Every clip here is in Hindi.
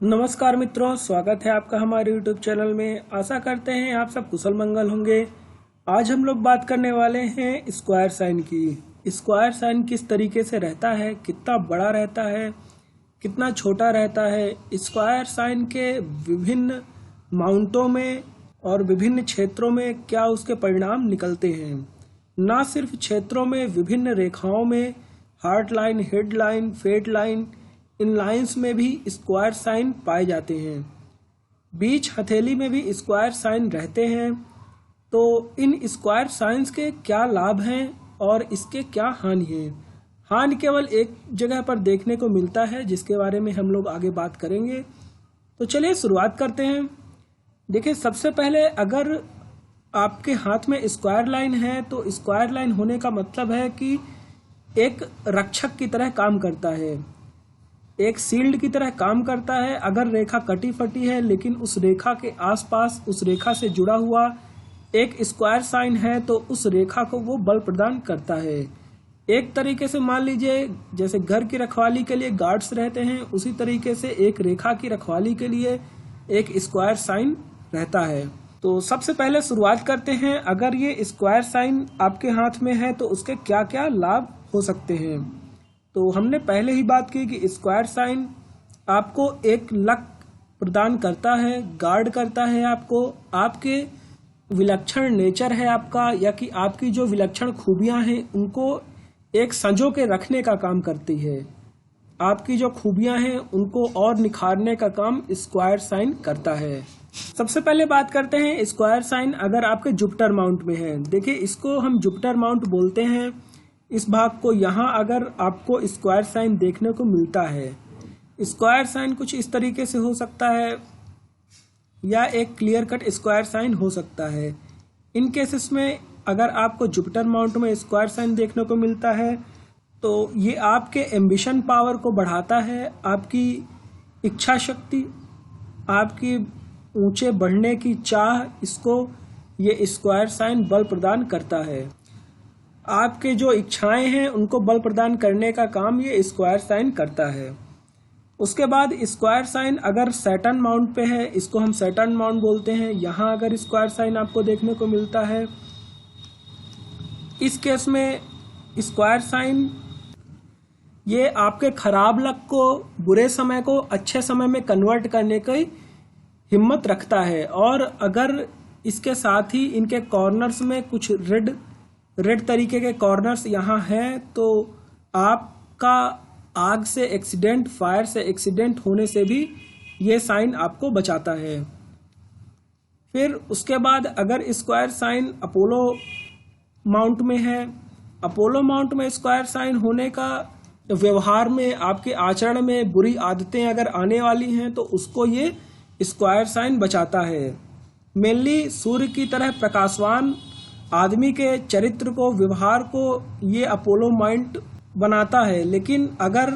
नमस्कार मित्रों, स्वागत है आपका हमारे YouTube चैनल में। आशा करते हैं आप सब कुशल मंगल होंगे। आज हम लोग बात करने वाले हैं स्क्वायर साइन की। स्क्वायर साइन किस तरीके से रहता है, कितना बड़ा रहता है, कितना छोटा रहता है। स्क्वायर साइन के विभिन्न माउंटों में और विभिन्न क्षेत्रों में क्या उसके परिणाम निकलते हैं। न सिर्फ क्षेत्रों में, विभिन्न रेखाओं में, heart line, head line, fate line, इन लाइंस में भी स्क्वायर साइन पाए जाते हैं। बीच हथेली में भी स्क्वायर साइन रहते हैं। तो इन स्क्वायर साइंस के क्या लाभ हैं और इसके क्या हानि हैं। हानि केवल एक जगह पर देखने को मिलता है, जिसके बारे में हम लोग आगे बात करेंगे। तो चलिए शुरुआत करते हैं। देखिए, सबसे पहले अगर आपके हाथ में स्क्वायर लाइन है तो स्क्वायर लाइन होने का मतलब है कि एक रक्षक की तरह काम करता है, एक शील्ड की तरह काम करता है। अगर रेखा कटी फटी है लेकिन उस रेखा के आसपास, उस रेखा से जुड़ा हुआ एक स्क्वायर साइन है तो उस रेखा को वो बल प्रदान करता है। एक तरीके से मान लीजिए जैसे घर की रखवाली के लिए गार्ड्स रहते हैं, उसी तरीके से एक रेखा की रखवाली के लिए एक स्क्वायर साइन रहता है। तो सबसे पहले शुरुआत करते हैं, अगर ये स्क्वायर साइन आपके हाथ में है तो उसके क्या क्या लाभ हो सकते हैं। तो हमने पहले ही बात की कि स्क्वायर साइन आपको एक लक प्रदान करता है, गार्ड करता है आपको। आपके विलक्षण नेचर है आपका, या कि आपकी जो विलक्षण खूबियां हैं उनको एक संजो के रखने का काम करती है। आपकी जो खूबियां हैं उनको और निखारने का काम स्क्वायर साइन करता है। सबसे पहले बात करते हैं स्क्वायर साइन अगर आपके जुपिटर माउंट में है। देखिए, इसको हम जुपिटर माउंट बोलते हैं। इस भाग को यहाँ अगर आपको स्क्वायर साइन देखने को मिलता है, स्क्वायर साइन कुछ इस तरीके से हो सकता है या एक क्लियर कट स्क्वायर साइन हो सकता है। इन केसेस में अगर आपको जुपिटर माउंट में स्क्वायर साइन देखने को मिलता है तो ये आपके एम्बिशन पावर को बढ़ाता है, आपकी इच्छा शक्ति, आपकी ऊंचे बढ़ने की चाह, इसको ये स्क्वायर साइन बल प्रदान करता है। आपके जो इच्छाएं हैं उनको बल प्रदान करने का काम ये स्क्वायर साइन करता है। उसके बाद स्क्वायर साइन अगर सैटर्न माउंट पे है, इसको हम सैटर्न माउंट बोलते हैं। यहाँ अगर स्क्वायर साइन आपको देखने को मिलता है, इस केस में स्क्वायर साइन ये आपके खराब लक को, बुरे समय को अच्छे समय में कन्वर्ट करने की हिम्मत रखता है। और अगर इसके साथ ही इनके कॉर्नर्स में कुछ रेड तरीके के कॉर्नर्स यहाँ हैं तो आपका आग से एक्सीडेंट, फायर से एक्सीडेंट होने से भी ये साइन आपको बचाता है। फिर उसके बाद अगर स्क्वायर साइन अपोलो माउंट में है, अपोलो माउंट में स्क्वायर साइन होने का व्यवहार में, आपके आचरण में बुरी आदतें अगर आने वाली हैं तो उसको ये स्क्वायर साइन बचाता है। मेनली सूर्य की तरह प्रकाशवान आदमी के चरित्र को, व्यवहार को ये अपोलो माउंट बनाता है। लेकिन अगर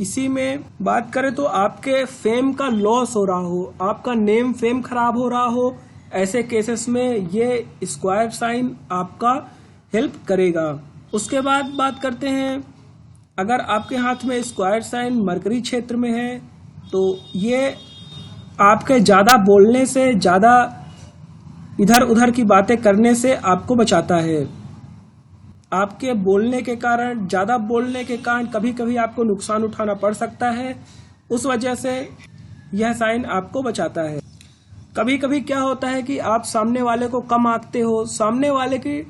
इसी में बात करें तो आपके फेम का लॉस हो रहा हो, आपका नेम फेम खराब हो रहा हो, ऐसे केसेस में ये स्क्वायर साइन आपका हेल्प करेगा। उसके बाद बात करते हैं, अगर आपके हाथ में स्क्वायर साइन मरकरी क्षेत्र में है तो ये आपके ज़्यादा बोलने से, ज़्यादा इधर उधर की बातें करने से आपको बचाता है। आपके बोलने के कारण, ज़्यादा बोलने के कारण कभी कभी आपको नुकसान उठाना पड़ सकता है। उस वजह से यह साइन आपको बचाता है। कभी कभी क्या होता है कि आप सामने वाले को कम आंकते हो, सामने वाले की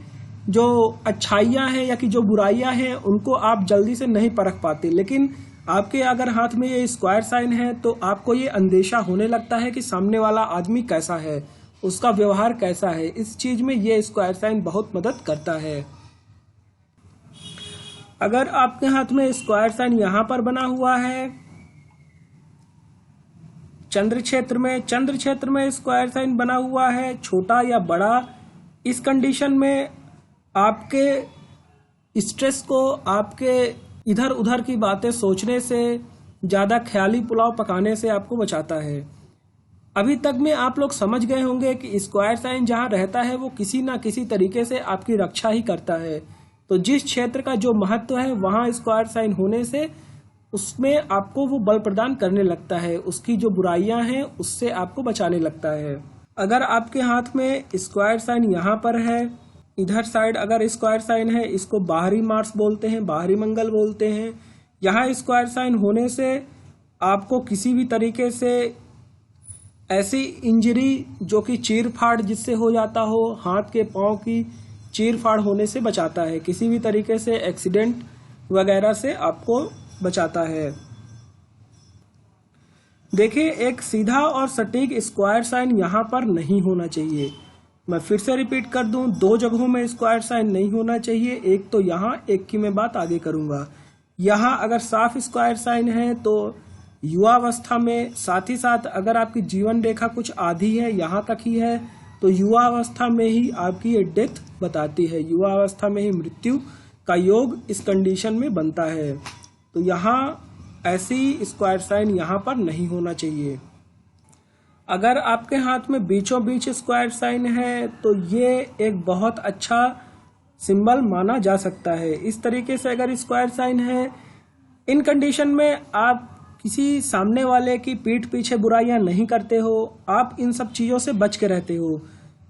जो अच्छाइयाँ हैं या कि जो बुराइयाँ हैं उनको आप जल्दी से नहीं परख पाते। लेकिन आपके अगर हाथ में ये स्क्वायर साइन है तो आपको ये अंदेशा होने लगता है कि सामने वाला आदमी कैसा है, उसका व्यवहार कैसा है। इस चीज में ये स्क्वायर साइन बहुत मदद करता है। अगर आपके हाथ में स्क्वायर साइन यहाँ पर बना हुआ है चंद्र क्षेत्र में स्क्वायर साइन बना हुआ है, छोटा या बड़ा, इस कंडीशन में आपके स्ट्रेस को, आपके इधर उधर की बातें सोचने से, ज्यादा ख्याली पुलाव पकाने से आपको बचाता है। अभी तक में आप लोग समझ गए होंगे कि स्क्वायर साइन जहां रहता है वो किसी ना किसी तरीके से आपकी रक्षा ही करता है। तो जिस क्षेत्र का जो महत्व है वहां स्क्वायर साइन होने से उसमें आपको वो बल प्रदान करने लगता है, उसकी जो बुराइयां हैं उससे आपको बचाने लगता है। अगर आपके हाथ में स्क्वायर साइन यहाँ पर है, इधर साइड अगर स्क्वायर साइन है, इसको बाहरी मार्स बोलते हैं, बाहरी मंगल बोलते हैं। यहाँ स्क्वायर साइन होने से आपको किसी भी तरीके से ऐसी इंजरी जो कि चीर फाड़ जिससे हो जाता हो, हाथ के पांव की चीर फाड़ होने से बचाता है, किसी भी तरीके से एक्सीडेंट वगैरह से आपको बचाता है। देखिए, एक सीधा और सटीक स्क्वायर साइन यहाँ पर नहीं होना चाहिए। मैं फिर से रिपीट कर दूं, 2 जगहों में स्क्वायर साइन नहीं होना चाहिए, एक तो यहाँ, एक की मैं बात आगे करूंगा। यहाँ अगर साफ स्क्वायर साइन है तो युवावस्था में, साथ ही साथ अगर आपकी जीवन रेखा कुछ आधी है, यहाँ तक ही है, तो युवावस्था में ही आपकी ये डेथ बताती है, युवावस्था में ही मृत्यु का योग इस कंडीशन में बनता है। तो यहाँ ऐसी स्क्वायर साइन यहाँ पर नहीं होना चाहिए। अगर आपके हाथ में बीचों बीच स्क्वायर साइन है तो ये एक बहुत अच्छा सिंबल माना जा सकता है। इस तरीके से अगर स्क्वायर साइन है, इन कंडीशन में आप किसी सामने वाले की पीठ पीछे बुराइयां नहीं करते हो, आप इन सब चीज़ों से बच के रहते हो।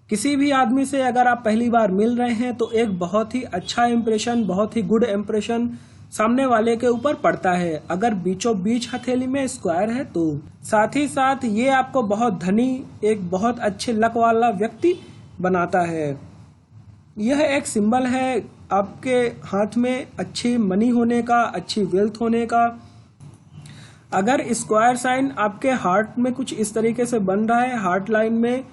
किसी भी आदमी से अगर आप पहली बार मिल रहे हैं तो एक बहुत ही अच्छा इंप्रेशन, बहुत ही गुड इंप्रेशन सामने वाले के ऊपर पड़ता है, अगर बीचों बीच हथेली में स्क्वायर है तो। साथ ही साथ ये आपको बहुत धनी, एक बहुत अच्छे लक वाला व्यक्ति बनाता है। यह एक सिंबल है आपके हाथ में अच्छी मनी होने का, अच्छी वेल्थ होने का। अगर स्क्वायर साइन आपके हार्ट में कुछ इस तरीके से बन रहा है, हार्ट लाइन में,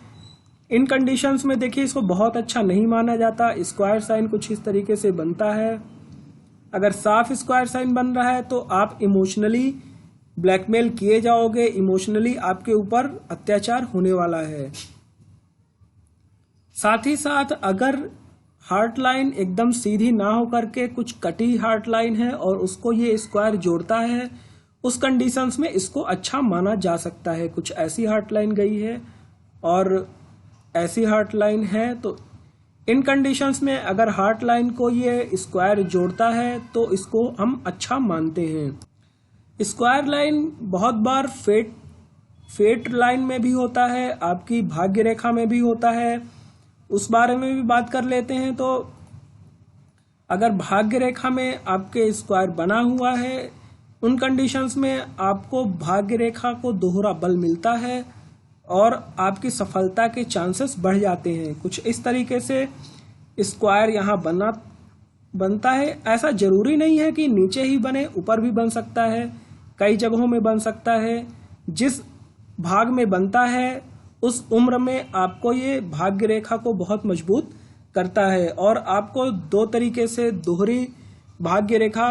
इन कंडीशंस में देखिए इसको बहुत अच्छा नहीं माना जाता। स्क्वायर साइन कुछ इस तरीके से बनता है। अगर साफ स्क्वायर साइन बन रहा है तो आप इमोशनली ब्लैकमेल किए जाओगे, इमोशनली आपके ऊपर अत्याचार होने वाला है। साथ ही साथ अगर हार्ट लाइन एकदम सीधी ना हो करके कुछ कटी हार्ट लाइन है और उसको ये स्क्वायर जोड़ता है, उस कंडीशंस में इसको अच्छा माना जा सकता है। कुछ ऐसी हार्ट लाइन गई है और ऐसी हार्ट लाइन है, तो इन कंडीशंस में अगर हार्ट लाइन को ये स्क्वायर जोड़ता है तो इसको हम अच्छा मानते हैं। स्क्वायर लाइन बहुत बार फेट लाइन में भी होता है, आपकी भाग्य रेखा में भी होता है, उस बारे में भी बात कर लेते हैं। तो अगर भाग्य रेखा में आपके स्क्वायर बना हुआ है, उन कंडीशंस में आपको भाग्य रेखा को दोहरा बल मिलता है और आपकी सफलता के चांसेस बढ़ जाते हैं। कुछ इस तरीके से स्क्वायर यहाँ बनता है। ऐसा जरूरी नहीं है कि नीचे ही बने, ऊपर भी बन सकता है, कई जगहों में बन सकता है। जिस भाग में बनता है उस उम्र में आपको ये भाग्य रेखा को बहुत मजबूत करता है और आपको 2 तरीके से दोहरी भाग्य रेखा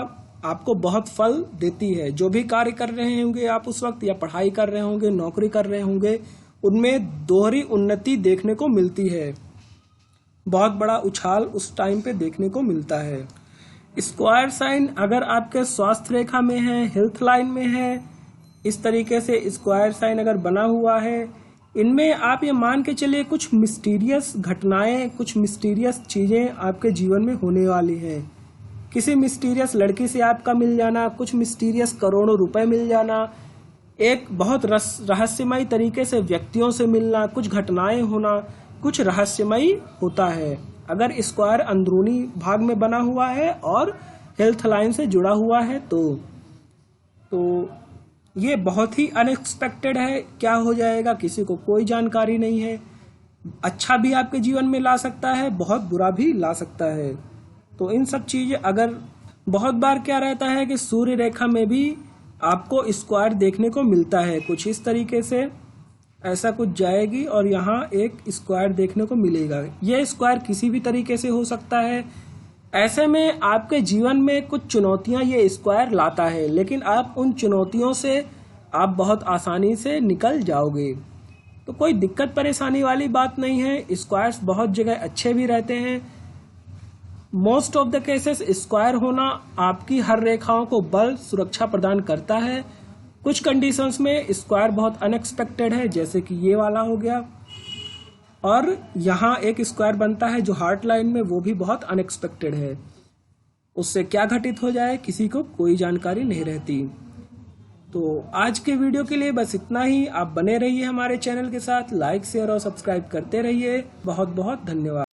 आपको बहुत फल देती है। जो भी कार्य कर रहे होंगे आप उस वक्त, या पढ़ाई कर रहे होंगे, नौकरी कर रहे होंगे, उनमें दोहरी उन्नति देखने को मिलती है। बहुत बड़ा उछाल उस टाइम पे देखने को मिलता है। स्क्वायर साइन अगर आपके स्वास्थ्य रेखा में है, हेल्थ लाइन में है, इस तरीके से स्क्वायर साइन अगर बना हुआ है, इनमें आप ये मान के चलिए कुछ मिस्टीरियस घटनाएं, कुछ मिस्टीरियस चीजें आपके जीवन में होने वाली हैं। किसी मिस्टीरियस लड़की से आपका मिल जाना, कुछ मिस्टीरियस करोड़ों रुपए मिल जाना, एक बहुत रहस्यमयी तरीके से व्यक्तियों से मिलना, कुछ घटनाएं होना, कुछ रहस्यमयी होता है अगर स्क्वायर अंदरूनी भाग में बना हुआ है और हेल्थ लाइन से जुड़ा हुआ है। तो ये बहुत ही अनएक्सपेक्टेड है, क्या हो जाएगा किसी को कोई जानकारी नहीं है। अच्छा भी आपके जीवन में ला सकता है, बहुत बुरा भी ला सकता है। तो इन सब चीजें, अगर बहुत बार क्या रहता है कि सूर्य रेखा में भी आपको स्क्वायर देखने को मिलता है, कुछ इस तरीके से ऐसा कुछ जाएगी और यहाँ एक स्क्वायर देखने को मिलेगा। यह स्क्वायर किसी भी तरीके से हो सकता है। ऐसे में आपके जीवन में कुछ चुनौतियां ये स्क्वायर लाता है, लेकिन आप उन चुनौतियों से आप बहुत आसानी से निकल जाओगे। तो कोई दिक्कत परेशानी वाली बात नहीं है। स्क्वायर्स बहुत जगह अच्छे भी रहते हैं। Most of the cases square होना आपकी हर रेखाओं को बल, सुरक्षा प्रदान करता है। कुछ कंडीशंस में स्क्वायर बहुत अनएक्सपेक्टेड है, जैसे कि ये वाला हो गया, और यहाँ एक स्क्वायर बनता है जो हार्ट लाइन में, वो भी बहुत अनएक्सपेक्टेड है। उससे क्या घटित हो जाए किसी को कोई जानकारी नहीं रहती। तो आज के वीडियो के लिए बस इतना ही। आप बने रहिए हमारे चैनल के साथ, लाइक शेयर और सब्सक्राइब करते रहिए। बहुत बहुत धन्यवाद।